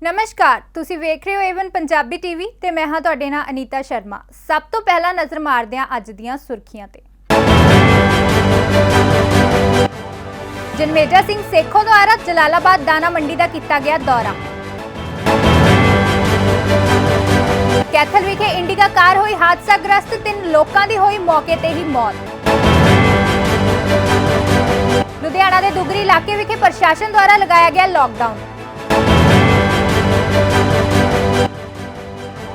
नमस्कार, तुसी वेख रहे हो एवन पंजाबी टीवी ते मैं हां तुहाडे नाल अनीता शर्मा। सब तो पहला नज़र मारदे हां अज दीयां सुर्खियां ते। जन्मेजा सिंह सेखों द्वारा जलालाबाद दाना मंडी का किया गया दौरा। कैथल विखे इंडिका कार हुई हादसाग्रस्त, 3 लोगों की हुई मौके ते ही मौत। लुधियाना के दुगरी इलाके विखे प्रशासन द्वारा लगाया गया लॉकडाउन।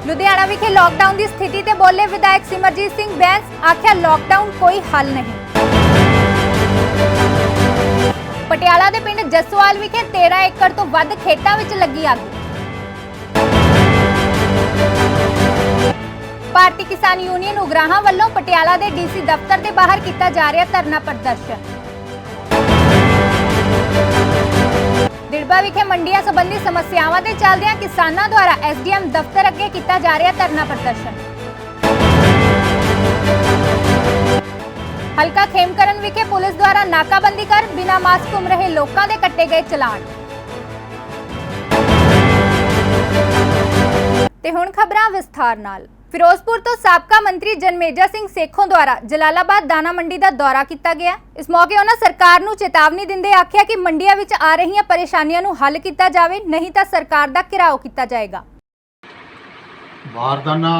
लुधियाना विखे लॉकडाउन की स्थिति ते बोले विधायक सिमरजीत सिंह बैंस, आख्या लॉकडाउन कोई हल नहीं। पटियाला के पिंड जसवाल विखे 13 एकड़ तो वध खेतां विच लगी अग। भारतीय किसान यूनियन उगराहां वल्लों पटियाला के डीसी दफ्तर के बाहर किया जा रहा धरना प्रदर्शन। दिड़बा विखे मंडियां संबंधी समस्यावां ते चलदियां किसानां द्वारा एसडीएम दफ्तर अगे किया जा रहा धरना प्रदर्शन। हलका खेमकरन विखे पुलिस द्वारा नाकाबंदी कर बिना मास्क घूम रहे लोगों के कट्टे गए चलान। ते हुण खबरां विस्तार नाल। फिरोजपुर तो साबका मंत्री जन्मेजा सिंह सेखों द्वारा जलालाबाद दाना मंडी का दौरा किया गया। इस मौके उन्होंने सरकार नूं चेतावनी दिंदे आख्या कि मंडियां विच आ रही परेशानियां नूं हल किया जाए, नहीं तो सरकार का घिराव किया जाएगा। बारदाना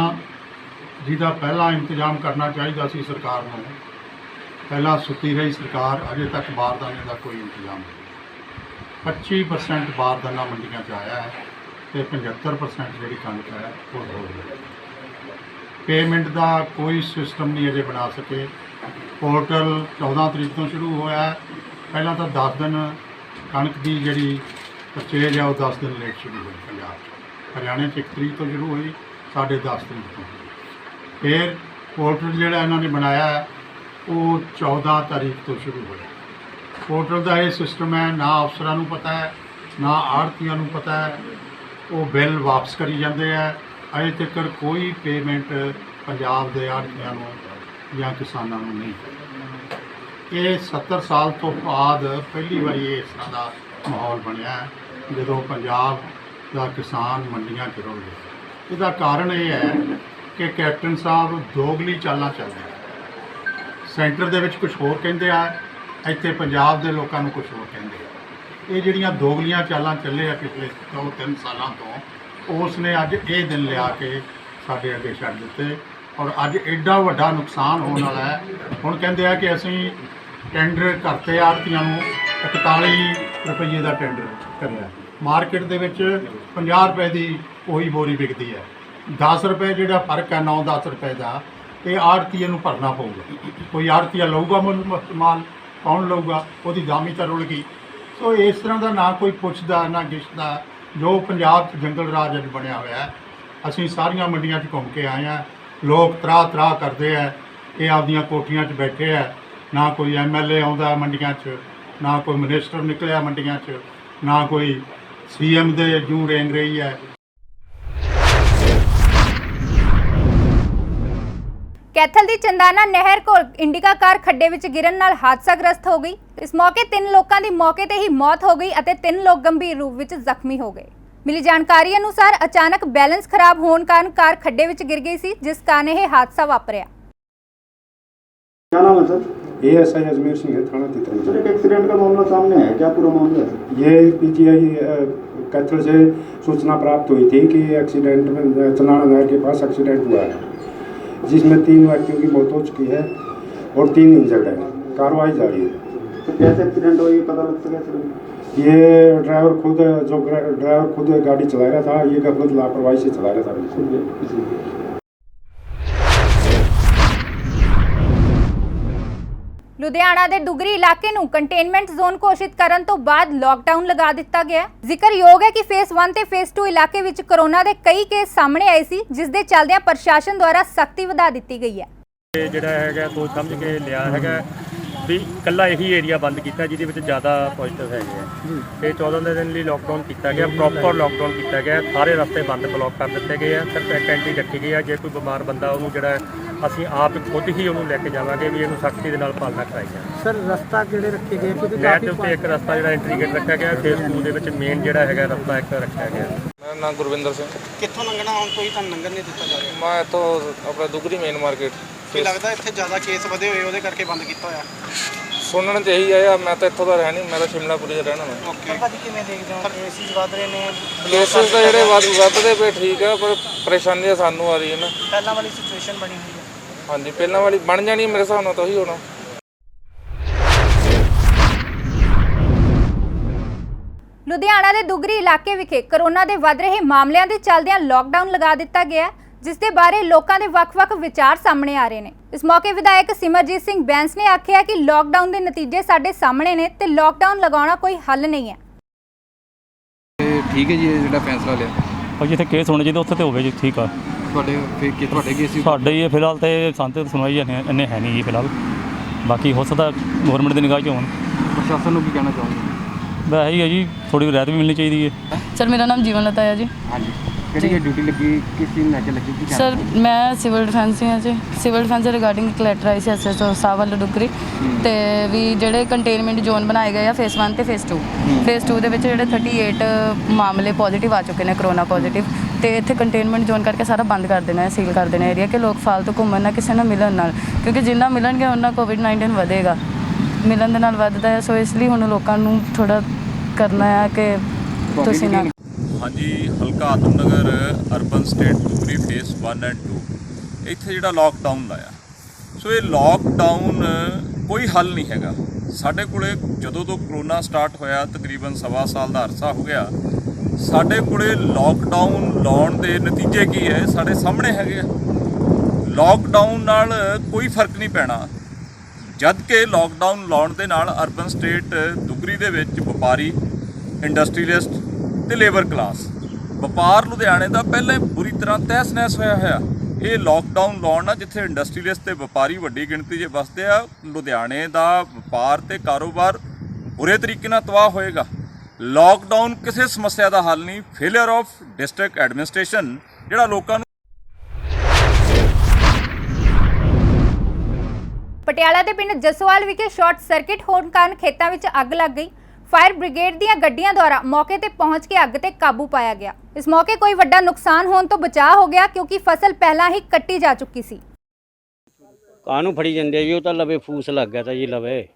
जिहदा पहला इंतजाम करना चाहिए सी सरकार नूं। पहला सुती रही सरकार, अजे तक बारदाने का कोई इंतजाम नहीं। 25% बारदाना मंडियां च आया है तो 75% जी कणक है वो हो गई। पेमेंट का कोई सिस्टम नहीं अजे बना सके। पोर्टल 14 तरीक तो शुरू होया है। पहला तो 10 दिन कणक की जी परचेज है वो 10 दिन लेट शुरू हुई पंजाब। हरियाणे 1 तरीक तो शुरू हुई, साढ़े 10 तरीक तो। फिर पोर्टल जोड़ा इन्होंने बनाया है वो 14 तारीख तो शुरू होया। पोर्टल का ये सिस्टम है, ना अफसरां नूं पता है ना आड़तियां नूं पता है। वो बिल वापस करी जाते हैं। अजे तक कोई पेमेंट पंजाब के आड़तियां नूं या किसानों नूं नहीं। ये 70 साल तो बाद पहली बारी इस तरह का माहौल बनया है जो पंजाब का किसान मंडियां च रुल गया। इसका कारण ये है कि कैप्टन साहब दोगली चालां चल रहे हैं। सेंटर दे विच कुछ होर कहिंदे आ, इत्थे पंजाब के लोगों को कुछ होर कहिंदे आ। ये जिहड़ियां दोगलियां चालां चले आ पिछले 2-3 सालों तो, उसने अज ये दिन लिया के साढ़े अगे छड्ड दिते और अज एडा वड्डा नुकसान होने वाला है। हुण कहंदे आ कि असीं टेंडर करते आड़तियां नूं 41 रुपये का टेंडर करिया। मार्केट दे विच 50 रुपए की कोई बोरी विकदी है। 10 रुपए जिहड़ा फर्क है 9-10 रुपए का, ये आड़तीए नूं भरना पऊगा। कोई आड़तीआ लऊगा माल, कौन लऊगा? वो दामी तो रुल गई। सो इस तरह का ना कोई पुछदा ना गिछदा। जो पंजाब जंगल राज अज बनया हुआ है। असीं सारियां मंडियां च घूम के आए हैं। लोग त्राह करते हैं, ये आपदियां कोठियां च बैठे है। ना कोई MLA आउंदा मंडियां च, ना कोई मिनिस्टर निकलिया मंडियां च, ना कोई CM दे जूं रेंग रही है। कैथल की चंदाना नहर को इंडिका कार खड्डे विच गिरन नाल हादसाग्रस्त हो गई। इस मौके 3 लोगों की मौके ते ही मौत हो गई और 3 लोग गंभीर रूप में जख्मी हो गए। मिली जानकारी अनुसार अचानक बैलेंस खराब होने कारण कार खड्डे विच गिर गई सी, जिस कारण यह हादसा वापरिया। क्या नाम है सर? ASI अजमेर सिंह है, थाना तितरंज। सर, एक एक्सीडेंट का मामला सामने है, क्या पूरा मामला है? ये PGI कैथल से सूचना प्राप्त हुई थी कि एक्सीडेंट में चंदाना नहर के पास एक्सीडेंट हुआ है, जिसमें 3 व्यक्तियों की मौत हो चुकी है और 3 इंजर्ड है। कार्रवाई जारी है। तो कैसे एक्सीडेंट हुआ ये पता लग सका सर? ये ड्राइवर खुद गाड़ी चला रहा था, ये गलत लापरवाही से चला रहा था बिल्कुल। लुधियाना के डुगरी इलाके नूं कंटेनमेंट जोन घोषित करन तो बाद लॉकडाउन लगा दिता गया। जिक्रयोग है कि फेस 1 ते फेस 2 इलाके विच कोरोना के कई केस सामने आए सी, जिस दे चलदियां प्रशासन द्वारा सख्ती वधा दी गई है। ਜਿਹੜਾ ਹੈਗਾ सोच समझ के लिया हैगा भी कल्ला यही एरिया बंद किया जिहदे विच ज़्यादा पॉजिटिव हैगे आ। ते 14 दिन लिए लॉकडाउन किया गया, प्रॉपर लॉकडाउन किया गया। सारे रस्ते बंद ब्लॉक कर दिए गए हैं। सिर्फ एक एंट्री रखी गई है। जे कोई बीमार बंदा उन्होंने जिहड़ा ਅਸੀਂ ਆਪ खुद ही उन्होंने लैके जावांगे भी इहनूं सख्ती दे नाल पालना कराई जाए। सर रस्ता किहड़े रखे गए? नहर के उत्ते एक रस्ता जिहड़ा एंट्री गेट रखा गया, फेस 2 ਦੇ ਵਿੱਚ ਮੇਨ ਜਿਹੜਾ ਹੈਗਾ ਰਸਤਾ ਇੱਕ ਰੱਖਿਆ ਗਿਆ। ਮੇਰਾ ਨਾਮ ਗੁਰਵਿੰਦਰ ਸਿੰਘ। ਕਿੱਥੋਂ ਲੰਘਣਾ ਹੁਣ ਕੋਈ ਤੁਹਾਨੂੰ ਲੰਘਣ ਨਹੀਂ ਦਿੱਤਾ ਜਾ ਰਿਹਾ? ਮੈਂ ਇੱਥੋਂ ਆਪਣਾ ਦੁਗਰੀ ਮੇਨ ਮਾਰਕੀਟ। ਕੀ ਲੱਗਦਾ ਇੱਥੇ ਜ਼ਿਆਦਾ ਕੇਸ ਵਧੇ ਹੋਏ ਉਹਦੇ ਕਰਕੇ ਬੰਦ ਕੀਤਾ ਹੋਇਆ? ਸੁਣਨ 'ਚ ਇਹੀ ਆਇਆ, ਮੈਂ ਤਾਂ ਇੱਥੋਂ ਦਾ ਰਹਿ ਨਹੀਂ, ਮੈਂ ਤਾਂ ਸ਼ਿਮਲਾਪੁਰੀ ਦਾ ਰਹਿਣਾ ਮੈਂ। ਓਕੇ ਭਾਜੀ, ਕਿਵੇਂ ਦੇਖਦੇ ਹੋ ਕੇਸਿਸ ਵਧ ਰਹੇ ਨੇ? ਕੇਸਿਸ ਤਾਂ ਜਿਹੜੇ ਵੱਧਦੇ ਪਏ ਠੀਕ ਆ, ਪਰ ਪਰੇਸ਼ਾਨੀ ਤਾਂ ਸਾਨੂੰ ਆ ਰਹੀ ਹੈ ਨਾ। ਪਹਿਲਾਂ ਵਾਲੀ ਸਿਚੁਏਸ਼ਨ ਬਣੀ ਹੋਈ ਹੈ। ਹਾਂਜੀ, ਪਹਿਲਾਂ ਵਾਲੀ ਬਣ ਜਾਣੀ ਮੇਰੇ ਹਿਸਾਬ ਨਾਲ ਤਾਂ ਉਹੀ ਹੋਣਾ। ਲੁਧਿਆਣਾ ਦੇ ਦੁਗਰੀ ਇਲਾਕੇ ਵਿਖੇ ਕਰੋਨਾ ਦੇ ਵੱਧ ਰਹੇ ਮਾਮਲਿਆਂ ਦੇ ਚੱਲਦਿਆਂ ਲੋਕਡਾਊਨ ਲਗਾ ਦਿੱਤਾ ਗਿਆ, ਜਿਸ ਦੇ ਬਾਰੇ ਲੋਕਾਂ ਦੇ ਵੱਖ-ਵੱਖ ਵਿਚਾਰ ਸਾਹਮਣੇ ਆ ਰਹੇ ਨੇ। ਇਸ ਮੌਕੇ ਵਿਧਾਇਕ ਸਿਮਰਜੀਤ ਸਿੰਘ ਬੈਂਸ ਨੇ ਆਖਿਆ ਕਿ ਲੋਕਡਾਊਨ ਦੇ ਨਤੀਜੇ ਸਾਡੇ ਸਾਹਮਣੇ ਨੇ ਤੇ ਲੋਕਡਾਊਨ ਲਗਾਉਣਾ ਕੋਈ ਹੱਲ ਨਹੀਂ ਹੈ। ਠੀਕ ਹੈ ਜੀ, ਇਹ ਜਿਹੜਾ ਫੈਸਲਾ ਲਿਆ ਭਾਈ ਜਿੱਥੇ ਕੇਸ ਹੋਣੇ ਚਾਹੀਦੇ ਉੱਥੇ ਤੇ ਹੋਵੇ ਜੀ, ਠੀਕ ਆ। ਤੁਹਾਡੇ ਤੁਹਾਡੇ ਕੇਸ ਸਾਡੇ ਹੀ ਫਿਲਹਾਲ ਤੇ ਸੰਤ ਸੁਣਵਾਈ ਇੰਨੇ ਹੈ ਨਹੀਂ ਜੀ ਫਿਲਹਾਲ, ਬਾਕੀ ਹੋ ਸਕਦਾ ਗਵਰਨਮੈਂਟ ਦੀ ਨਿਗਾਹ 'ਚ ਹੋਣ। ਪ੍ਰਸ਼ਾਸਨ ਨੂੰ ਕੀ ਕਹਿਣਾ ਚਾਹੁੰਦੇ? ਬਸ ਇਹੀ ਹੈ ਜੀ, ਥੋੜੀ ਰਿਆਇਤ ਵੀ ਮਿਲਣੀ ਚਾਹੀਦੀ ਹੈ। ਸਰ ਮੇਰਾ ਨਾਮ ਜੀਵਨ ਲਤਾ ਹੈ ਜੀ। ਹਾਂਜੀ, ਕਿਹੜੀ ਡਿਊਟੀ ਲੱਗੀ, ਕਿਸ ਚੀਜ਼ ਲੈ ਕੇ ਲੱਗੀ, ਕੀ ਸਰ ਮੈਂ ਸਿਵਲ ਡਿਫੈਂਸ ਹਾਂ ਜੀ। ਸਿਵਲ ਡਿਫੈਂਸ ਦੇ ਰਿਗਾਰਡਿੰਗ ਇੱਕ ਲੈਟਰ ਆਈ ਸੀ ਐਸਐਚਓ ਸਾਹਿਬ ਵੱਲੋਂ ਡੁਗਰੀ ਤੇ ਵੀ ਜਿਹੜੇ ਕੰਟੇਨਮੈਂਟ ਜ਼ੋਨ ਬਣਾਏ ਗਏ ਆ ਫੇਸ 1 ਤੇ ਫੇਸ 2। ਫੇਸ 2 ਦੇ ਵਿੱਚ ਜਿਹੜੇ 38 ਮਾਮਲੇ ਪੋਜ਼ਿਟਿਵ ਆ ਚੁੱਕੇ ਨੇ, ਕਰੋਨਾ ਪੋਜ਼ਿਟਿਵ, ਤੇ ਇੱਥੇ ਕੰਟੇਨਮੈਂਟ ਜ਼ੋਨ ਕਰਕੇ ਸਾਰਾ ਬੰਦ ਕਰ ਦੇਣਾ ਹੈ, ਸੀਲ ਕਰ ਦੇਣਾ ਏਰੀਆ, ਕਿ ਲੋਕ ਫਾਲਤੂ ਘੁੰਮਣ ਨਾ, ਕਿਸੇ ਨਾਲ ਮਿਲਣ ਨਾਲ, ਕਿਉਂਕਿ ਜਿੰਨਾ ਮਿਲਣਗੇ ਉਹਨਾਂ ਕੋਵਿਡ-19 ਵਧੇਗਾ, ਮਿਲਣ ਦੇ ਨਾਲ ਵੱਧਦਾ ਹੈ। ਸੋ ਇਸ ਲਈ ਹੁਣ ਲੋਕਾਂ ਨੂੰ ਥੋੜਾ ਕਰਨਾ ਹੈ ਕਿ ਤੁਸੀਂ ਨਾ। ਹਾਂਜੀ, ਹਲਕਾ Atamnagar urban state Dugri face 1 and 2 ਇੱਥੇ ਜਿਹੜਾ ਲੋਕਡਾਊਨ ਲਾਇਆ, ਸੋ ਇਹ ਲੋਕਡਾਊਨ ਕੋਈ ਹੱਲ ਨਹੀਂ ਹੈਗਾ। ਸਾਡੇ ਕੋਲੇ ਜਦੋਂ ਤੋਂ ਕਰੋਨਾ ਸਟਾਰਟ ਹੋਇਆ ਤਕਰੀਬਨ 1.25 ਸਾਲ ਦਾ ਅਰਸਾ ਹੋ ਗਿਆ, ਸਾਡੇ ਕੋਲੇ ਲੋਕਡਾਊਨ ਲਾਉਣ ਦੇ ਨਤੀਜੇ ਕੀ ਹੈ ਸਾਡੇ ਸਾਹਮਣੇ ਹੈਗੇ ਆ। ਲੋਕਡਾਊਨ ਨਾਲ ਕੋਈ ਫਰਕ ਨਹੀਂ ਪੈਣਾ, ਜਦ ਕਿ ਲੋਕਡਾਊਨ ਲਾਉਣ ਦੇ ਨਾਲ ਅਰਬਨ ਸਟੇਟ ਦੁਗਰੀ ਦੇ ਵਿੱਚ ਵਪਾਰੀ, ਇੰਡਸਟਰੀਅਲਿਸਟ ਤੇ ਲੇਬਰ ਕਲਾਸ, ਵਪਾਰ ਲੁਧਿਆਣੇ ਦਾ ਪਹਿਲਾਂ ਹੀ ਬੁਰੀ ਤਰ੍ਹਾਂ ਤਹਿਸ ਨਹਿਸ ਹੋਇਆ। ਇਹ ਲੋਕਡਾਊਨ ਲਾਉਣ ਨਾਲ ਜਿੱਥੇ ਇੰਡਸਟਰੀਅਲਿਸਟ ਤੇ ਵਪਾਰੀ ਵੱਡੀ ਗਿਣਤੀ 'ਚ ਵਸਦੇ ਆ, ਲੁਧਿਆਣੇ ਦਾ ਵਪਾਰ ਤੇ ਕਾਰੋਬਾਰ ਬੁਰੇ ਤਰੀਕੇ ਨਾਲ ਤਬਾਹ ਹੋਏਗਾ। ਲੋਕਡਾਊਨ ਕਿਸੇ ਸਮੱਸਿਆ ਦਾ ਹੱਲ ਨਹੀਂ, ਫੇਲਿਅਰ ਆਫ ਡਿਸਟ੍ਰਿਕਟ ਐਡਮਿਨਿਸਟ੍ਰੇਸ਼ਨ ਜਿਹੜਾ ਲੋਕਾਂ ਨੂੰ। ਪਟਿਆਲਾ ਦੇ ਪਿੰਡ ਜਸਵਾਲ ਵਿਖੇ ਸ਼ਾਰਟ ਸਰਕਟ ਹੋਣ ਕਾਰਨ ਖੇਤਾਂ ਵਿੱਚ ਅੱਗ ਲੱਗ ਗਈ। ਫਾਇਰ ਬ੍ਰਿਗੇਡ ਦੀਆਂ ਗੱਡੀਆਂ ਦੁਆਰਾ ਮੌਕੇ ਤੇ ਪਹੁੰਚ ਕੇ ਅੱਗ ਤੇ ਕਾਬੂ ਪਾਇਆ ਗਿਆ। ਇਸ ਮੌਕੇ ਕੋਈ ਵੱਡਾ ਨੁਕਸਾਨ ਹੋਣ ਤੋਂ ਬਚਾਅ ਹੋ ਗਿਆ, ਕਿਉਂਕਿ ਫਸਲ ਪਹਿਲਾਂ ਹੀ ਕੱਟੀ ਜਾ ਚੁੱਕੀ ਸੀ। ਕਾਹਨੂੰ ਫੜੀ ਜਾਂਦੇ ਜੀ, ਉਹ ਤਾਂ ਲਵੇ ਫੂਸ ਲੱਗ ਗਿਆ ਤਾਂ ਜੀ, ਲਵੇ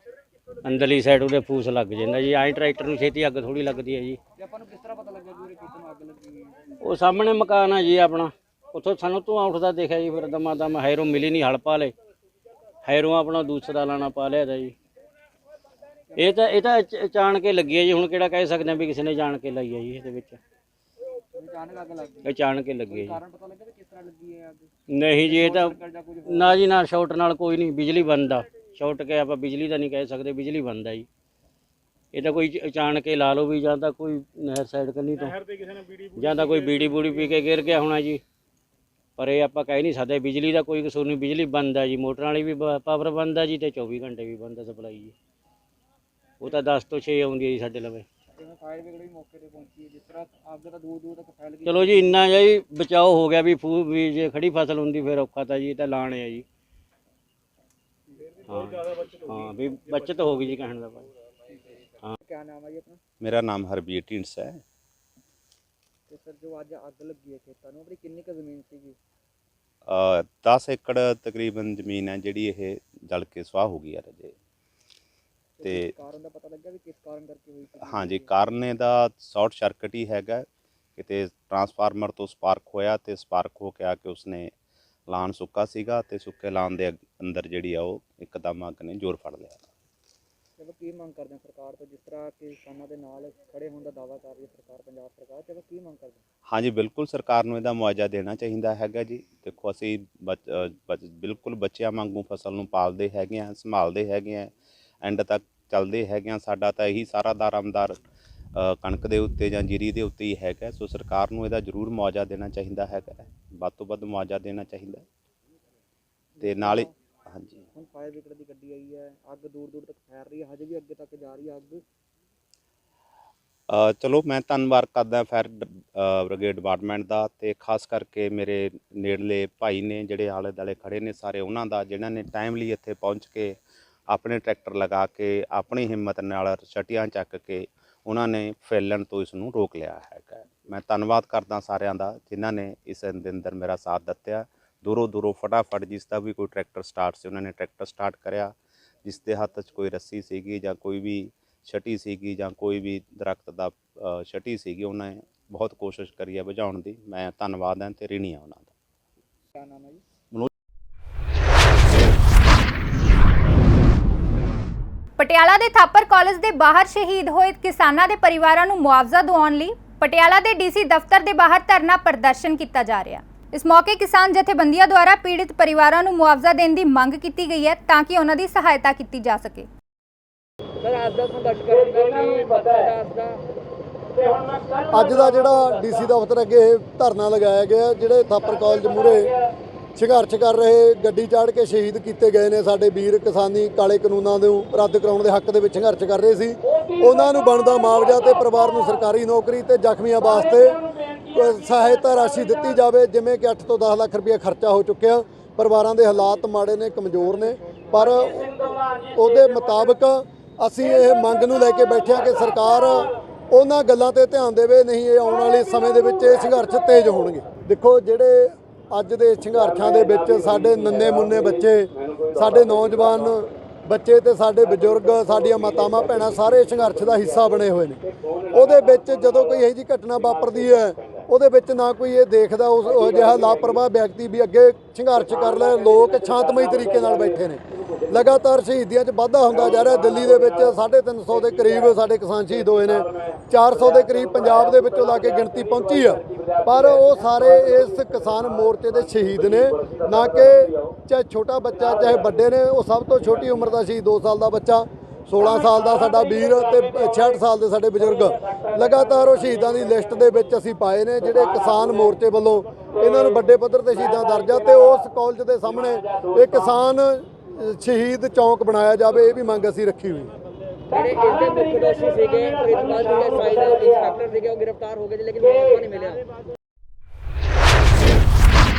ਅੰਦਰਲੀ ਸਾਈਡ ਉਹਦੇ ਫੂਸ ਲੱਗ ਜਾਂਦਾ ਜੀ। ਐਂ ਟਰੈਕਟਰ ਨੂੰ ਛੇਤੀ ਅੱਗ ਥੋੜੀ ਲੱਗਦੀ ਹੈ ਜੀ। ਆਪਾਂ ਨੂੰ ਕਿਸ ਤਰ੍ਹਾਂ ਪਤਾ ਲੱਗਿਆ ਕਿ ਕਿਤੇ ਨੂੰ ਅੱਗ ਲੱਗੀ? ਉਹ ਸਾਹਮਣੇ ਮਕਾਨ ਆ ਜੀ ਆਪਣਾ, ਉੱਥੋਂ ਸਾਨੂੰ ਧੂੰਆਂ ਉੱਠਦਾ ਦੇਖਿਆ ਜੀ। ਫਿਰ ਦਮਾ ਦਮ ਹੈਰੋ ਮਿਲੀ ਨਹੀਂ, ਹਲ ਪਾ ਲਏ, ਹੈਰੋ ਆਪਣਾ ਦੂਸਰਾ ਲਾਣਾ ਪਾ ਲਿਆ ਤਾਂ ਜੀ। ਇਹ ਤਾਂ ਅਚਾਨਕ ਕੇ ਲੱਗੀ ਹੈ ਜੀ, ਹੁਣ ਕਿਹੜਾ ਕਹਿ ਸਕਦੇ ਹਾਂ ਵੀ ਕਿਸੇ ਨੇ ਜਾਣ ਕੇ ਲਾਈ ਹੈ ਜੀ। ਇਹਦੇ ਵਿੱਚ ਅਚਾਨਕ ਕੇ ਲੱਗੀ ਹੈ ਜੀ। ਕਾਰਨ ਪਤਾ ਲੱਗਾ ਕਿ ਕਿਸ ਤਰ੍ਹਾਂ ਲੱਗੀ ਹੈ ਅੱਗ? ਨਹੀਂ ਜੀ, ਇਹ ਤਾਂ ਨਾ ਜੀ ਨਾ, ਸ਼ਾਰਟ ਨਾਲ ਕੋਈ ਨਹੀਂ, ਬਿਜਲੀ ਬੰਦ ਆ। ਸ਼ਾਰਟ ਕੇ ਆਪਾਂ ਬਿਜਲੀ ਦਾ ਨਹੀਂ ਕਹਿ ਸਕਦੇ, ਬਿਜਲੀ ਬੰਦ ਆ ਜੀ। ਇਹ ਤਾਂ ਕੋਈ ਅਚਾਨਕ ਕੇ ਲਾ ਲਓ ਵੀ, ਜਾਂ ਤਾਂ ਕੋਈ ਨਹਿਰ ਸਾਈਡ ਕੰਨੀ ਤੋਂ, ਜਾਂ ਤਾਂ ਕੋਈ ਬੀੜੀ ਬੂੜੀ ਪੀ ਕੇ ਗਿਰ ਗਿਆ ਹੋਣਾ ਜੀ। ਪਰ ਇਹ ਆਪਾਂ ਕਹਿ ਨਹੀਂ ਸਕਦੇ, ਬਿਜਲੀ ਦਾ ਕੋਈ ਕਸੂਰ ਨਹੀਂ, ਬਿਜਲੀ ਬੰਦ ਆ ਜੀ। ਮੋਟਰਾਂ ਵਾਲੀ ਵੀ ਪਾਵਰ ਬੰਦ ਆ ਜੀ, ਤੇ 24 ਘੰਟੇ ਵੀ ਬੰਦ ਆ ਸਪਲਾਈ ਜੀ। ਉਹ ਤਾਂ 10 ਤੋਂ 6 ਆਉਂਦੀ ਹੈ ਜੀ ਸਾਡੇ ਲਵੇ। ਫਾਇਰ ਬ੍ਰਿਗੇਡ ਵੀ ਮੌਕੇ ਤੇ ਪਹੁੰਚੀ ਹੈ, ਜਿਸ ਤਰ੍ਹਾਂ ਅੱਗ ਤਾਂ ਦੂਰ ਤੱਕ ਫੈਲ ਗਈ। ਚਲੋ ਜੀ, ਇੰਨਾ ਜੀ ਬਚਾਓ ਹੋ ਗਿਆ ਵੀ ਜੇ ਖੜੀ ਫਸਲ ਹੁੰਦੀ ਫਿਰ ਔਖਾ ਤਾਂ ਜੀ, ਤਾਂ ਲਾਣੇ ਆ ਜੀ। ਹਾਂ ਵੀ ਬੱਚਤ ਹੋ ਗਈ ਜੀ, ਕਹਿਣ ਦਾ ਭਾਈ। ਹਾਂ, क्या नाम है जी अपना? मेरा नाम हरबीर ढिंडस है। ਤੇ ਸਰ ਜੋ ਅੱਜ ਅੱਗ ਲੱਗੀ ਹੈ ਖੇਤਾਂ ਨੂੰ, ਆਪਣੀ ਕਿੰਨੀ ਕੁ ਜ਼ਮੀਨ ਸੀਗੀ? 10 ਏਕੜ ਤਕਰੀਬਨ ਜ਼ਮੀਨ ਹੈ ਜਿਹੜੀ ਇਹ ਜਲ ਕੇ ਸੁਆਹ ਹੋ ਗਈ ਹੈ ਰਜੇ। ਤੇ ਕਾਰਨ ਦਾ ਪਤਾ ਲੱਗਾ ਵੀ ਕਿਸ ਕਾਰਨ ਕਰਕੇ ਹੋਈ ਸੀ? ਹਾਂਜੀ, ਕਾਰਨ ਇਹਦਾ ਸ਼ਾਰਟ ਸਰਕਟ ਹੀ ਹੈਗਾ। ਕਿਤੇ ਟਰਾਂਸਫਾਰਮਰ ਤੋਂ ਸਪਾਰਕ ਹੋਇਆ ਤੇ ਸਪਾਰਕ ਹੋ ਕੇ ਆ ਕੇ ਉਸਨੇ ਲਾਨ ਸੁੱਕਾ ਸੀਗਾ ਤੇ ਸੁੱਕੇ ਲਾਨ ਦੇ ਅੰਦਰ ਜਿਹੜੀ ਆ ਉਹ ਇੱਕਦਮ ਅੱਗ ਨੇ ਜ਼ੋਰ ਫੜ ਲਿਆ। ਚਲੋ ਕੀ ਮੰਗ ਕਰਦੇ ਹਾਂ ਸਰਕਾਰ ਤੋਂ, ਜਿਸ ਤਰ੍ਹਾਂ ਕਿ ਕਿਸਾਨਾਂ ਦੇ ਨਾਲ ਖੜੇ ਹੋਣ ਦਾ ਦਾਅਵਾ ਕਰ ਰਹੀ ਹੈ ਸਰਕਾਰ, ਪੰਜਾਬ ਸਰਕਾਰ, ਚਲੋ ਕੀ ਮੰਗ ਕਰਦੇ ਹਾਂ? ਹਾਂਜੀ, ਬਿਲਕੁਲ ਸਰਕਾਰ ਨੂੰ ਇਹਦਾ ਮੁਆਵਜ਼ਾ ਦੇਣਾ ਚਾਹੀਦਾ ਹੈਗਾ ਜੀ। ਦੇਖੋ, ਅਸੀਂ ਬਿਲਕੁਲ ਬੱਚਿਆਂ ਵਾਂਗੂ ਫਸਲ ਨੂੰ ਪਾਲਦੇ ਹੈਗੇ ਹਾਂ, ਸੰਭਾਲਦੇ ਹੈਗੇ ਹਾਂ, ਐਂਡ ਤੱਕ ਚੱਲਦੇ ਹੈਗੇ ਹਾਂ। ਸਾਡਾ ਤਾਂ ਇਹੀ ਸਾਰਾ ਦਾਰਮਦਾਰ ਕਣਕ ਦੇ ਉੱਤੇ ਜਾਂ ਜੀਰੀ ਦੇ ਉੱਤੇ ਹੀ ਹੈਗਾ। ਸੋ ਸਰਕਾਰ ਨੂੰ ਇਹਦਾ ਜ਼ਰੂਰ ਮੁਆਵਜ਼ਾ ਦੇਣਾ ਚਾਹੀਦਾ ਹੈਗਾ, ਵੱਧ ਤੋਂ ਵੱਧ ਮੁਆਵਜ਼ਾ ਦੇਣਾ ਚਾਹੀਦਾ। ਤੇ ਨਾਲ ਹੀ ਹਾਂਜੀ, ਹੁਣ ਫਾਇਰ ਬ੍ਰਿਗੇਡ ਦੀ ਗੱਡੀ ਆਈ ਹੈ, ਅੱਗ ਦੂਰ ਤੱਕ ਫੈਲ ਰਹੀ ਹੈ, ਹਜੇ ਵੀ ਅੱਗੇ ਤੱਕ ਜਾ ਰਹੀ ਹੈ ਅੱਗ। ਚਲੋ, ਮੈਂ ਧੰਨਵਾਦ ਕਰਦਾ ਫਾਇਰ ਬ੍ਰਿਗੇਡ ਡਿਪਾਰਟਮੈਂਟ ਦਾ, ਤੇ ਖਾਸ ਕਰਕੇ ਮੇਰੇ ਨੇੜਲੇ ਭਾਈ ਨੇ ਜਿਹੜੇ ਆਲੇ ਦੁਆਲੇ ਖੜੇ ਨੇ ਸਾਰੇ, ਉਹਨਾਂ ਦਾ, ਜਿਨ੍ਹਾਂ ਨੇ ਟਾਈਮਲੀ ਇੱਥੇ ਪਹੁੰਚ ਕੇ ਆਪਣੇ ਟਰੈਕਟਰ ਲਗਾ ਕੇ ਆਪਣੀ ਹਿੰਮਤ ਨਾਲ ਛਟੀਆਂ ਚੱਕ ਕੇ ਉਹਨਾਂ ਨੇ ਫੈਲਣ ਤੋਂ ਇਸ ਨੂੰ ਰੋਕ ਲਿਆ ਹੈਗਾ। ਮੈਂ ਧੰਨਵਾਦ ਕਰਦਾ ਸਾਰਿਆਂ ਦਾ ਜਿਨ੍ਹਾਂ ਨੇ ਇਸ ਦੇ ਅੰਦਰ ਮੇਰਾ ਸਾਥ ਦਿੱਤਾ। ਦੂਰੋਂ ਫਟਾਫਟ ਜਿਸ ਦਾ ਵੀ ਕੋਈ ਟਰੈਕਟਰ ਸਟਾਰਟ ਸੀ ਉਹਨਾਂ ਨੇ ਟਰੈਕਟਰ ਸਟਾਰਟ ਕਰਿਆ, ਜਿਸ ਦੇ ਹੱਥ 'ਚ ਕੋਈ ਰੱਸੀ ਸੀਗੀ ਜਾਂ ਕੋਈ ਵੀ ਛਟੀ ਸੀਗੀ ਜਾਂ ਕੋਈ ਵੀ ਦਰਖਤ ਦਾ ਛਟੀ ਸੀਗੀ, ਉਹਨਾਂ ਨੇ ਬਹੁਤ ਕੋਸ਼ਿਸ਼ ਕਰੀ ਹੈ ਬੁਝਾਉਣ ਦੀ। ਮੈਂ ਧੰਨਵਾਦ ਹਾਂ ਤੇ ਰਿਣੀ ਹਾਂ ਉਹਨਾਂ ਦਾ। क्या नाम है जी? ਪਟਿਆਲਾ ਦੇ ਥਾਪਰ ਕਾਲਜ ਦੇ ਬਾਹਰ ਸ਼ਹੀਦ ਹੋਏ ਕਿਸਾਨਾਂ ਦੇ ਪਰਿਵਾਰਾਂ ਨੂੰ ਮੁਆਵਜ਼ਾ ਦਿਵਾਉਣ ਲਈ ਪਟਿਆਲਾ ਦੇ ਡੀਸੀ ਦਫ਼ਤਰ ਦੇ ਬਾਹਰ ਧਰਨਾ ਪ੍ਰਦਰਸ਼ਨ ਕੀਤਾ ਜਾ ਰਿਹਾ। ਇਸ ਮੌਕੇ ਕਿਸਾਨ ਜਥੇਬੰਦੀਆਂ ਦੁਆਰਾ ਪੀੜਿਤ ਪਰਿਵਾਰਾਂ ਨੂੰ ਮੁਆਵਜ਼ਾ ਦੇਣ ਦੀ ਮੰਗ ਕੀਤੀ ਗਈ ਹੈ ਤਾਂ ਕਿ ਉਹਨਾਂ ਦੀ ਸਹਾਇਤਾ ਕੀਤੀ ਜਾ ਸਕੇ। सर आज का संघर्ष करेंगे कि बता ਅੱਜ ਦਾ ਜਿਹੜਾ ਡੀਸੀ ਦਫ਼ਤਰ ਅੱਗੇ ਧਰਨਾ ਲਗਾਇਆ ਗਿਆ, ਜਿਹੜੇ ਥਾਪਰ ਕਾਲਜ ਮੂਹਰੇ ਸੰਘਰਸ਼ ਕਰ ਰਹੇ, ਗੱਡੀ ਚਾੜ ਕੇ ਸ਼ਹੀਦ ਕੀਤੇ ਗਏ ਨੇ ਸਾਡੇ ਵੀਰ ਕਿਸਾਨੀ ਕਾਲੇ ਕਾਨੂੰਨਾਂ ਨੂੰ ਰੱਦ ਕਰਾਉਣ ਦੇ ਹੱਕ ਦੇ ਵਿੱਚ ਸੰਘਰਸ਼ ਕਰ ਰਹੇ ਸੀ, ਉਹਨਾਂ ਨੂੰ ਬਣਦਾ ਮੁਆਵਜ਼ਾ ਤੇ ਪਰਿਵਾਰ ਨੂੰ ਸਰਕਾਰੀ ਨੌਕਰੀ ਤੇ ਜ਼ਖਮੀਆਂ ਵਾਸਤੇ ਸਹਾਇਤਾ ਰਾਸ਼ੀ ਦਿੱਤੀ ਜਾਵੇ। ਜਿਵੇਂ ਕਿ 8 ਤੋਂ 10 ਲੱਖ ਰੁਪਏ ਖਰਚਾ ਹੋ ਚੁੱਕਿਆ। ਪਰਿਵਾਰਾਂ ਦੇ ਹਾਲਾਤ ਮਾੜੇ ਨੇ, ਕਮਜ਼ੋਰ ਨੇ, ਪਰ ਉਹਦੇ ਮੁਤਾਬਕ ਅਸੀਂ ਇਹ ਮੰਗ ਨੂੰ ਲੈ ਕੇ ਬੈਠੇ ਹਾਂ ਕਿ ਸਰਕਾਰ ਉਹਨਾਂ ਗੱਲਾਂ ਤੇ ਧਿਆਨ ਦੇਵੇ, ਨਹੀਂ ਇਹ ਆਉਣ ਵਾਲੇ ਸਮੇਂ ਦੇ ਵਿੱਚ ਇਹ ਸੰਘਰਸ਼ ਤੇਜ਼ ਹੋਣਗੇ। ਦੇਖੋ, ਜਿਹੜੇ ਅੱਜ ਦੇ ਸੰਘਰਸ਼ਾਂ ਦੇ ਵਿੱਚ ਸਾਡੇ ਨੰਨੇ ਮੁੰਨੇ ਬੱਚੇ, ਸਾਡੇ ਨੌਜਵਾਨ ਬੱਚੇ ਤੇ ਸਾਡੇ ਬਜ਼ੁਰਗ, ਸਾਡੀਆਂ ਮਾਤਾਵਾਂ ਭੈਣਾਂ ਸਾਰੇ ਸੰਘਰਸ਼ ਦਾ ਹਿੱਸਾ ਬਣੇ ਹੋਏ ਨੇ। ਉਹਦੇ ਵਿੱਚ ਜਦੋਂ ਕੋਈ ਇਹੋ ਜਿਹੀ ਘਟਨਾ ਵਾਪਰਦੀ ਹੈ, ਉਹਦੇ ਵਿੱਚ ਨਾ ਕੋਈ ਇਹ ਦੇਖਦਾ ਉਸ ਅਜਿਹਾ ਲਾਪਰਵਾਹ ਵਿਅਕਤੀ ਵੀ ਅੱਗੇ ਸੰਘਰਸ਼ ਕਰ ਲੈ। ਲੋਕ ਸ਼ਾਂਤਮਈ ਤਰੀਕੇ ਨਾਲ ਬੈਠੇ ਨੇ। ਲਗਾਤਾਰ ਸ਼ਹੀਦੀਆਂ 'ਚ ਵਾਧਾ ਹੁੰਦਾ ਜਾ ਰਿਹਾ। ਦਿੱਲੀ ਦੇ ਵਿੱਚ 350 ਦੇ ਕਰੀਬ ਸਾਡੇ ਕਿਸਾਨ ਸ਼ਹੀਦ ਹੋਏ ਨੇ, 400 ਦੇ ਕਰੀਬ ਪੰਜਾਬ ਦੇ ਵਿੱਚੋਂ ਲਾ ਕੇ ਗਿਣਤੀ ਪਹੁੰਚੀ ਆ, ਪਰ ਉਹ ਸਾਰੇ ਇਸ ਕਿਸਾਨ ਮੋਰਚੇ ਦੇ ਸ਼ਹੀਦ ਨੇ, ਨਾ ਕਿ ਚਾਹੇ ਛੋਟਾ ਬੱਚਾ ਚਾਹੇ ਵੱਡੇ ਨੇ। ਉਹ ਸਭ ਤੋਂ ਛੋਟੀ ਉਮਰ ਦਾ ਸ਼ਹੀਦ 2 ਸਾਲ ਦਾ ਬੱਚਾ, 16 ਸਾਲ ਦਾ ਸਾਡਾ ਵੀਰ ਤੇ 66 ਸਾਲ ਦੇ ਸਾਡੇ ਬਜ਼ੁਰਗ ਲਗਾਤਾਰ ਉਹ ਸ਼ਹੀਦਾਂ ਦੀ ਲਿਸਟ ਦੇ ਵਿੱਚ ਅਸੀਂ ਪਾਏ ਨੇ, ਜਿਹੜੇ ਕਿਸਾਨ ਮੋਰਚੇ ਵੱਲੋਂ ਇਹਨਾਂ ਨੂੰ ਵੱਡੇ ਪੱਧਰ ਤੇ ਸ਼ਹੀਦਾਂ ਦਰਜਾ ਤੇ ਉਸ ਕਾਲਜ ਦੇ ਸਾਹਮਣੇ ਇਹ ਕਿਸਾਨ ਸ਼ਹੀਦ ਚੌਂਕ ਬਣਾਇਆ ਜਾਵੇ, ਇਹ ਵੀ ਮੰਗ ਅਸੀਂ ਰੱਖੀ ਹੋਈ। ਜਿਹੜੇ ਇਸ ਦੇ ਮੁੱਖ ਦੋਸ਼ੀ ਸੀਗੇ ਪ੍ਰਿੰਸੀਪਲ ਜਿਹੜੇ ਸਾਈਡ ਇੰਸਪੈਕਟਰ ਸੀਗੇ, ਉਹ ਗ੍ਰਿਫਤਾਰ ਹੋ ਗਏ ਲੇਕਿਨ ਮੁਆਵਜ਼ਾ ਨਹੀਂ ਮਿਲਿਆ।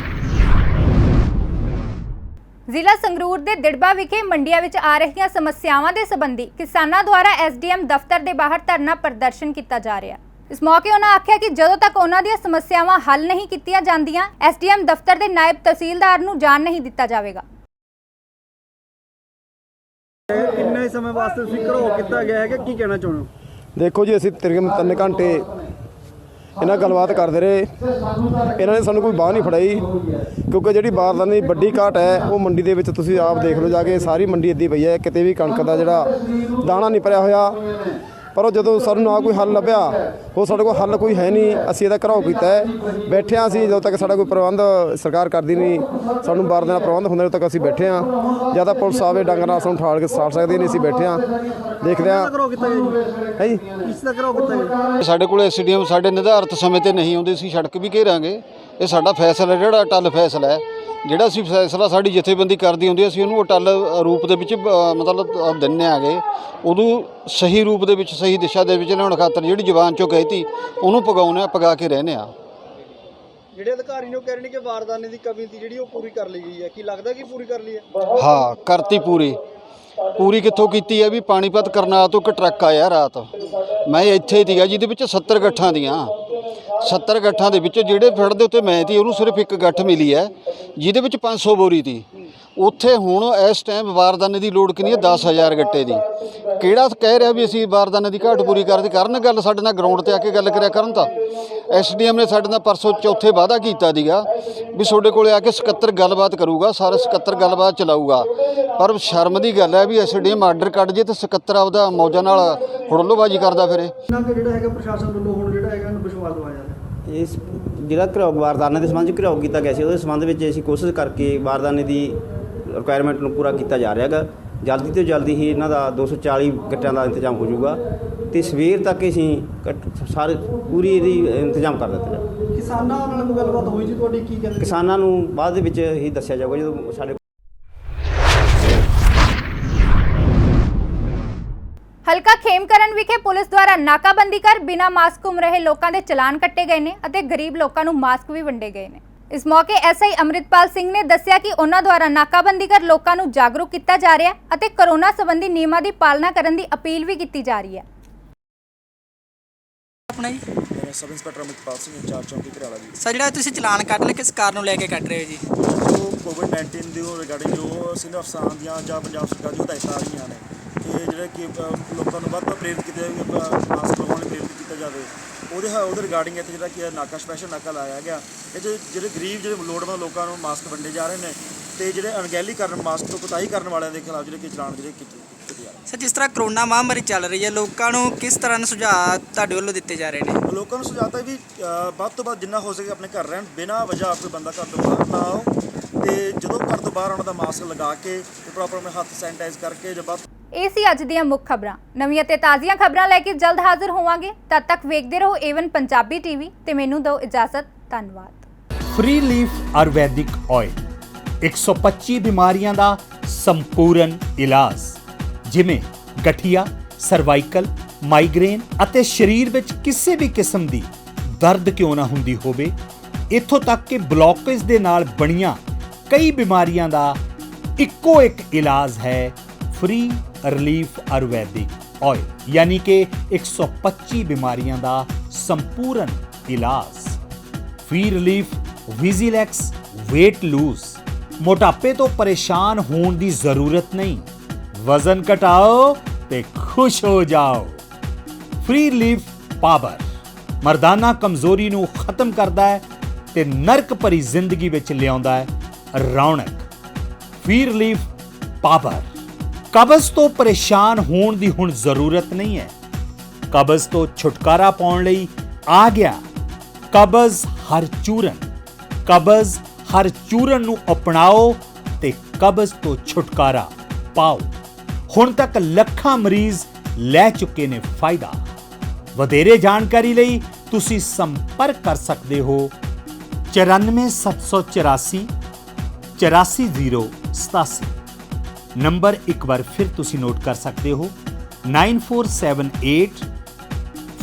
ਜ਼ਿਲ੍ਹਾ ਸੰਗਰੂਰ ਦੇ ਦਿੜਬਾ ਵਿਖੇ ਮੰਡੀਆਂ ਵਿੱਚ ਆ ਰਹੀਆਂ ਸਮੱਸਿਆਵਾਂ ਦੇ ਸੰਬੰਧੀ ਕਿਸਾਨਾਂ ਦੁਆਰਾ ਐਸਡੀਐਮ ਦਫ਼ਤਰ ਦੇ ਬਾਹਰ ਧਰਨਾ ਪ੍ਰਦਰਸ਼ਨ ਕੀਤਾ ਜਾ ਰਿਹਾ। ਇਸ ਮੌਕੇ ਉਹਨਾਂ ਆਖਿਆ ਕਿ ਜਦੋਂ ਤੱਕ ਉਹਨਾਂ ਦੀਆਂ ਸਮੱਸਿਆਵਾਂ ਹੱਲ ਨਹੀਂ ਕੀਤੀਆਂ ਜਾਂਦੀਆਂ, ਐਸਡੀਐਮ ਦਫ਼ਤਰ ਦੇ ਨਾਇਬ ਤਹਿਸੀਲਦਾਰ ਨੂੰ ਜਾਣ ਨਹੀਂ ਦਿੱਤਾ ਜਾਵੇਗਾ। ਕਿੰਨੇ ਸਮੇਂ ਵਾਸਤੇ ਤੁਸੀਂ ਘਰੋ ਕੀਤਾ ਗਿਆ ਹੈ ਕਿ ਕੀ ਕਹਿਣਾ ਚਾਹੁੰਦੇ ਹੋ? ਦੇਖੋ ਜੀ, ਅਸੀਂ ਤਕਰੀਬਨ 3 ਘੰਟੇ ਇਹਨਾਂ ਗੱਲਬਾਤ ਕਰਦੇ ਰਹੇ। ਇਹਨਾਂ ਨੇ ਸਾਨੂੰ ਕੋਈ ਬਾਹ ਨਹੀਂ ਫੜਾਈ, ਕਿਉਂਕਿ ਜਿਹੜੀ ਬਾਰਦਾਨੇ ਦੀ ਵੱਡੀ ਘਾਟ ਹੈ ਉਹ ਮੰਡੀ ਦੇ ਵਿੱਚ ਤੁਸੀਂ ਆਪ ਦੇਖ ਲਓ ਜਾ ਕੇ, ਸਾਰੀ ਮੰਡੀ ਇੱਦਾਂ ਪਈ ਹੈ, ਕਿਤੇ ਵੀ ਕਣਕ ਦਾ ਜਿਹੜਾ ਦਾਣਾ ਨਹੀਂ ਭਰਿਆ ਹੋਇਆ। ਪਰ ਉਹ ਜਦੋਂ ਸਾਨੂੰ ਨਾ ਕੋਈ ਹੱਲ ਲੱਭਿਆ, ਉਹ ਸਾਡੇ ਕੋਲ ਹੱਲ ਕੋਈ ਹੈ ਨਹੀਂ, ਅਸੀਂ ਇਹਦਾ ਘਰਾਓ ਕੀਤਾ ਹੈ। ਬੈਠੇ ਹਾਂ ਅਸੀਂ, ਜਦੋਂ ਤੱਕ ਸਾਡਾ ਕੋਈ ਪ੍ਰਬੰਧ ਸਰਕਾਰ ਕਰਦੀ ਨਹੀਂ, ਸਾਨੂੰ ਬਾਰਦਾਨੇ ਦਾ ਪ੍ਰਬੰਧ ਹੁੰਦਾ, ਜਦੋਂ ਤੱਕ ਅਸੀਂ ਬੈਠੇ ਹਾਂ। ਜਾਂ ਤਾਂ ਪੁਲਿਸ ਆਵੇ ਡੰਗ ਨਾਲ ਸਾਨੂੰ ਠਾਲ ਕੇ ਸਾੜ ਸਕਦੀ ਨਹੀਂ, ਅਸੀਂ ਬੈਠੇ ਹਾਂ ਦੇਖਦੇ ਹਾਂ। ਹੈ ਜੀ, ਕਿਸ ਦਾ ਘਰੋ ਕੀਤਾ ਗਿਆ? ਸਾਡੇ ਕੋਲ ਐਸਡੀਐਮ ਸਾਡੇ ਨਿਰਧਾਰਿਤ ਸਮੇਂ ਤੇ ਨਹੀਂ ਆਉਂਦੇ, ਅਸੀਂ ਸੜਕ ਵੀ ਘੇਰਾਂਗੇ। ਇਹ ਸਾਡਾ ਫੈਸਲਾ ਜਿਹੜਾ ਅਟੱਲ ਫੈਸਲਾ ਹੈ, ਜਿਹੜਾ ਅਸੀਂ ਫੈਸਲਾ ਸਾਡੀ ਜਥੇਬੰਦੀ ਕਰਦੀ ਹੁੰਦੀ, ਅਸੀਂ ਉਹਨੂੰ ਅਟੱਲ ਰੂਪ ਦੇ ਵਿੱਚ ਮਤਲਬ ਦਿੰਦੇ ਆਗੇ। ਉਦੋਂ ਸਹੀ ਰੂਪ ਦੇ ਵਿੱਚ, ਸਹੀ ਦਿਸ਼ਾ ਦੇ ਵਿੱਚ ਲਿਆਉਣ ਖਾਤਰ ਜਿਹੜੀ ਜ਼ੁਬਾਨ 'ਚੋਂ ਗਈ ਤੀ ਉਹਨੂੰ ਪਗਾਉਣੇ, ਪਗਾ ਕੇ ਰਹਿੰਦੇ ਆ। ਜਿਹੜੇ ਅਧਿਕਾਰੀ ਨੂੰ ਕਹਿ ਰਹੇ ਨੇ ਕਿ ਬਾਰਦਾਨੇ ਦੀ ਕਮੀ ਸੀ ਜਿਹੜੀ ਉਹ ਪੂਰੀ ਕਰ ਲਈ ਗਈ ਹੈ, ਕੀ ਲੱਗਦਾ ਕਿ ਪੂਰੀ ਕਰ ਲਈ ਹੈ? ਹਾਂ, ਕਰਤੀ ਪੂਰੀ ਕਿੱਥੋਂ ਕੀਤੀ ਹੈ ਵੀ ਪਾਣੀਪਤ ਕਰਨਾਲ ਤੋਂ ਇੱਕ ਟਰੱਕ ਆਇਆ ਰਾਤ, ਮੈਂ ਇੱਥੇ ਸੀਗਾ, ਜਿਹਦੇ ਵਿੱਚ 70 ਗੱਠਾਂ ਦੀਆਂ 70 ਗੱਠਾਂ ਦੇ ਵਿੱਚੋਂ ਜਿਹੜੇ ਫੜ ਦੇ ਉੱਤੇ ਮੈਂ ਸੀ, ਉਹਨੂੰ ਸਿਰਫ 1 ਗੱਠ ਮਿਲੀ ਹੈ, ਜਿਹਦੇ ਵਿੱਚ 500 ਬੋਰੀ ਸੀ। ਉੱਥੇ ਹੁਣ ਇਸ ਟਾਈਮ ਬਾਰਦਾਨੇ ਦੀ ਲੋੜ ਕਿੰਨੀ ਹੈ? 10,000 ਗੱਟੇ ਦੀ। ਕਿਹੜਾ ਕਹਿ ਰਿਹਾ ਵੀ ਅਸੀਂ ਬਾਰਦਾਨੇ ਦੀ ਘਾਟ ਪੂਰੀ ਕਰਨ ਗੱਲ ਸਾਡੇ ਨਾਲ ਗਰਾਊਂਡ ਤੇ ਆ ਕੇ ਗੱਲ ਕਰਿਆ ਕਰਨ। ਤਾਂ ਐਸਡੀਐਮ ਨੇ ਸਾਡੇ ਨਾਲ ਪਰਸੋਂ ਚੌਥੇ ਵਾਅਦਾ ਕੀਤਾ ਸੀਗਾ ਵੀ ਤੁਹਾਡੇ ਕੋਲੇ ਆ ਕੇ ਸਕੱਤਰ ਗੱਲਬਾਤ ਕਰੂਗਾ, ਸਾਰੇ ਸਕੱਤਰ ਗੱਲਬਾਤ ਚਲਾਊਗਾ। ਪਰ ਸ਼ਰਮ ਦੀ ਗੱਲ ਹੈ ਵੀ ਐਸਡੀਐਮ ਆਰਡਰ ਕੱਢ ਜੇ ਤੇ ਸਕੱਤਰ ਆਪਦਾ ਮੌਜਾਂ ਨਾਲ ਹੁੜਲੋਬਾਜੀ ਕਰਦਾ ਫਿਰੇ। ਜਿਹੜਾ ਹੈਗਾ ਪ੍ਰਸ਼ਾਸਨ ਵੱਲੋਂ ਹੁਣ ਜਿਹੜਾ ਹੈਗਾ ਇਹਨੂੰ ਵਿਸ਼ਵਾਸ ਦਵਾਇਆ ਜਾ ਰਿਹਾ। ਇਸ ਜਿਹੜਾ ਘਿਰਾਓ ਬਾਰਦਾਨੇ ਦੇ ਸੰਬੰਧ 'ਚ ਘਿਰਾਓ ਕੀਤਾ ਗਿਆ ਸੀ, ਉਹਦੇ ਸੰਬੰਧ ਵਿੱਚ ਅਸੀਂ ਕੋਸ਼ਿਸ਼ ਕਰਕੇ ਬਾਰਦਾਨੇ ਦੀ ਰਿਕੁਆਇਰਮੈਂਟ ਨੂੰ ਪੂਰਾ ਕੀਤਾ ਜਾ ਰਿਹਾ ਹੈਗਾ। ਜਲਦੀ ਤੋਂ ਜਲਦੀ ਹੀ ਇਹਨਾਂ ਦਾ 240 ਗੱਟਿਆਂ ਦਾ ਇੰਤਜ਼ਾਮ ਹੋ ਜਾਊਗਾ ਤੇ ਸਵੇਰ ਤੱਕ ਅਸੀਂ ਸਾਰੇ ਪੂਰੀ ਇਹਦੀ ਇੰਤਜ਼ਾਮ ਕਰ ਦਿੱਤਾ ਜਾਊਗਾ। ਕਿਸਾਨਾਂ ਨਾਲ ਕੋਈ ਗੱਲਬਾਤ ਹੋਈ ਜੀ ਤੁਹਾਡੀ? ਕੀ ਕਹਿੰਦੇ? ਕਿਸਾਨਾਂ ਨੂੰ ਬਾਅਦ ਦੇ ਵਿੱਚ ਹੀ ਦੱਸਿਆ ਜਾਊਗਾ ਜਦੋਂ ਸਾਡੇ ਹਲਕਾ ਖੇਮਕਰਨ ਵਿਖੇ ਪੁਲਿਸ ਦੁਆਰਾ ਨਾਕਾਬੰਦੀ ਕਰ ਬਿਨਾਂ ਮਾਸਕ ਘੁੰਮ ਰਹੇ ਲੋਕਾਂ ਦੇ ਚਲਾਨ ਕੱਟੇ ਗਏ ਨੇ ਅਤੇ ਗਰੀਬ ਲੋਕਾਂ ਨੂੰ ਮਾਸਕ ਵੀ ਵੰਡੇ ਗਏ ਨੇ। ਇਸ ਮੌਕੇ ਐਸਆਈ ਅੰਮ੍ਰਿਤਪਾਲ ਸਿੰਘ ਨੇ ਦੱਸਿਆ ਕਿ ਉਹਨਾਂ ਦੁਆਰਾ ਨਾਕਾਬੰਦੀ ਕਰ ਲੋਕਾਂ ਨੂੰ ਜਾਗਰੂਕ ਕੀਤਾ ਜਾ ਰਿਹਾ ਅਤੇ ਕੋਰੋਨਾ ਸੰਬੰਧੀ ਨਿਯਮਾਂ ਦੀ ਪਾਲਣਾ ਕਰਨ ਦੀ ਅਪੀਲ ਵੀ ਕੀਤੀ ਜਾ ਰਹੀ ਹੈ। ਆਪਣਾ ਜੀ? ਮੇਰਾ sub inspector Amitpal Singh incharge ਚੌਂਕੀ ਘਰਿਆਲਾ ਜੀ। ਸਰ ਜਿਹੜਾ ਤੁਸੀਂ ਚਲਾਨ ਕੱਢ ਲਿਆ ਕਿਸ ਕਾਰਨ ਨੂੰ ਲੈ ਕੇ ਕੱਢ ਰਹੇ ਹੋ ਜੀ? ਜੋ ਕੋਵਿਡ-19 ਦੇ ਰਿਗਾਰਡਿੰਗ ਜੋ ਸੀਨੀਅਰ ਅਫਸਰਾਂ ਦੀਆਂ ਜਾਂ ਪੰਜਾਬ ਸਰਕਾਰ ਦੀ ਹਦਾਇਤਾਂ ਆ ਰਹੀਆਂ ਨੇ ਕਿ ਜਿਹੜੇ ਕਿ ਲੋਕਾਂ ਨੂੰ ਵੱਧ ਤੋਂ ਪ੍ਰੇਰਿਤ ਕੀਤਾ ਜਾਵੇ, ਮਾਸਕ ਲਗਾਉਣ ਲਈ ਪ੍ਰੇਰਿਤ ਕੀਤਾ ਜਾਵੇ, ਉਹਦੇ ਰਿਗਾਰਡਿੰਗ ਇੱਥੇ ਜਿਹੜਾ ਕਿ ਨਾਕਾ ਸਪੈਸ਼ਲ ਨਾਕਾ ਲਾਇਆ ਗਿਆ। ਇਹ ਜਿਹੜੇ ਗਰੀਬ ਜਿਹੜੇ ਲੋੜਵੰਦ ਲੋਕਾਂ ਨੂੰ ਮਾਸਕ ਵੰਡੇ ਜਾ ਰਹੇ ਨੇ ਤੇ ਜਿਹੜੇ ਅਣਗਹਿਲੀ ਕਰਨ ਮਾਸਕ ਤੋਂ ਕੁਤਾਹੀ ਕਰਨ ਵਾਲਿਆਂ ਦੇ ਖਿਲਾਫ ਜਿਹੜੇ ਕਿ ਚਲਾਨ ਜਿਹੜੇ ਕੀਤੇ ਜਾ ਰਹੇ। ਸਰ ਜਿਸ ਤਰ੍ਹਾਂ ਕਰੋਨਾ ਮਹਾਮਾਰੀ ਚੱਲ ਰਹੀ ਹੈ, ਲੋਕਾਂ ਨੂੰ ਕਿਸ ਤਰ੍ਹਾਂ ਦੇ ਸੁਝਾਅ ਤੁਹਾਡੇ ਵੱਲੋਂ ਦਿੱਤੇ ਜਾ ਰਹੇ ਨੇ? ਲੋਕਾਂ ਨੂੰ ਸੁਝਾਅ ਤਾਂ ਵੀ ਵੱਧ ਤੋਂ ਵੱਧ ਜਿੰਨਾ ਹੋ ਸਕੇ ਆਪਣੇ ਘਰ ਰਹਿਣ, ਬਿਨਾਂ ਵਜ੍ਹਾ ਕੋਈ ਬੰਦਾ ਘਰ ਤੋਂ ਬਾਹਰ ਨਾ ਆਓ ਤੇ ਜਦੋਂ ਘਰ ਤੋਂ ਬਾਹਰ ਆਉਣ ਦਾ ਮਾਸਕ ਲਗਾ ਕੇ ਤੇ ਪ੍ਰੋਪਰ ਆਪਣੇ ਹੱਥ ਸੈਨੀਟਾਈਜ਼ ਕਰਕੇ ਜਾਂ ਬਾਅਦ। ਇਹ ਸੀ ਅੱਜ ਦੀਆਂ ਮੁੱਖ ਖਬਰਾਂ। ਨਵੀਆਂ ਤੇ ਤਾਜ਼ੀਆਂ ਖਬਰਾਂ ਲੈ ਕੇ ਜਲਦ ਹਾਜ਼ਰ ਹੋਵਾਂਗੇ। ਤਦ ਤੱਕ ਵੇਖਦੇ ਰਹੋ ਏਵਨ ਪੰਜਾਬੀ ਟੀਵੀ ਤੇ ਮੈਨੂੰ ਦਿਓ ਇਜਾਜ਼ਤ। ਧੰਨਵਾਦ। ਫ੍ਰੀ ਲੀਫ ਆਯੁਰਵੈਦਿਕ ਆਇਲ 125 ਬਿਮਾਰੀਆਂ ਦਾ ਸੰਪੂਰਨ ਇਲਾਜ, ਜਿਵੇਂ ਗਠੀਆ, ਸਰਵਾਈਕਲ, ਮਾਈਗ੍ਰੇਨ ਅਤੇ ਸਰੀਰ ਵਿੱਚ ਕਿਸੇ ਵੀ ਕਿਸਮ ਦੀ ਦਰਦ ਕਿਉਂ ਨਾ ਹੁੰਦੀ ਹੋਵੇ, ਇੱਥੋਂ ਤੱਕ ਕਿ ਬਲੌਕੇਜ ਦੇ ਨਾਲ ਬਣੀਆਂ ਕਈ ਬਿਮਾਰੀਆਂ ਦਾ ਇੱਕੋ ਇੱਕ ਇਲਾਜ ਹੈ ਫ੍ਰੀ ਰਿਲੀਫ ਆਯੁਰਵੈਦਿਕ ਆਇਲ, ਯਾਨੀ ਕਿ 125 ਬਿਮਾਰੀਆਂ ਦਾ ਸੰਪੂਰਨ ਇਲਾਜ। ਫ੍ਰੀ ਰਿਲੀਫ ਵਿਜ਼ੀਲੈਕਸ weight lose, ਮੋਟਾਪੇ ਤੋਂ ਪਰੇਸ਼ਾਨ ਹੋਣ ਦੀ ਜ਼ਰੂਰਤ ਨਹੀਂ, ਵਜ਼ਨ ਘਟਾਓ ਤੇ ਖੁਸ਼ ਹੋ ਜਾਓ। ਫ੍ਰੀ ਰਿਲੀਫ ਪਾਵਰ ਮਰਦਾਨਾ ਕਮਜ਼ੋਰੀ ਨੂੰ ਖਤਮ ਕਰਦਾ ਹੈ ਤੇ ਨਰਕ ਭਰੀ ਜ਼ਿੰਦਗੀ ਵਿੱਚ ਲਿਆਉਂਦਾ ਹੈ ਰੌਣਕ। ਫ੍ਰੀ ਰਿਲੀਫ ਪਾਵਰ ਕਬਜ਼ ਤੋਂ ਪਰੇਸ਼ਾਨ ਹੋਣ ਦੀ ਹੁਣ ਜ਼ਰੂਰਤ ਨਹੀਂ ਹੈ। ਕਬਜ਼ ਤੋਂ ਛੁਟਕਾਰਾ ਪਾਉਣ ਲਈ ਆ ਗਿਆ ਕਬਜ਼ ਹਰ ਚੂਰਨ। ਕਬਜ਼ ਹਰ ਚੂਰਨ ਨੂੰ ਅਪਣਾਓ ਤੇ ਕਬਜ਼ ਤੋਂ ਛੁਟਕਾਰਾ ਪਾਓ। ਹੁਣ ਤੱਕ ਲੱਖਾਂ ਮਰੀਜ਼ ਲੈ ਚੁੱਕੇ ਨੇ ਫਾਇਦਾ। ਵਧੇਰੇ ਜਾਣਕਾਰੀ ਲਈ ਤੁਸੀਂ ਸੰਪਰਕ ਕਰ ਸਕਦੇ ਹੋ 94784 84087। ਨੰਬਰ ਇੱਕ ਵਾਰ ਫਿਰ ਤੁਸੀਂ ਨੋਟ ਕਰ ਸਕਦੇ ਹੋ 9478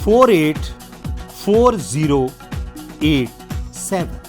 484087।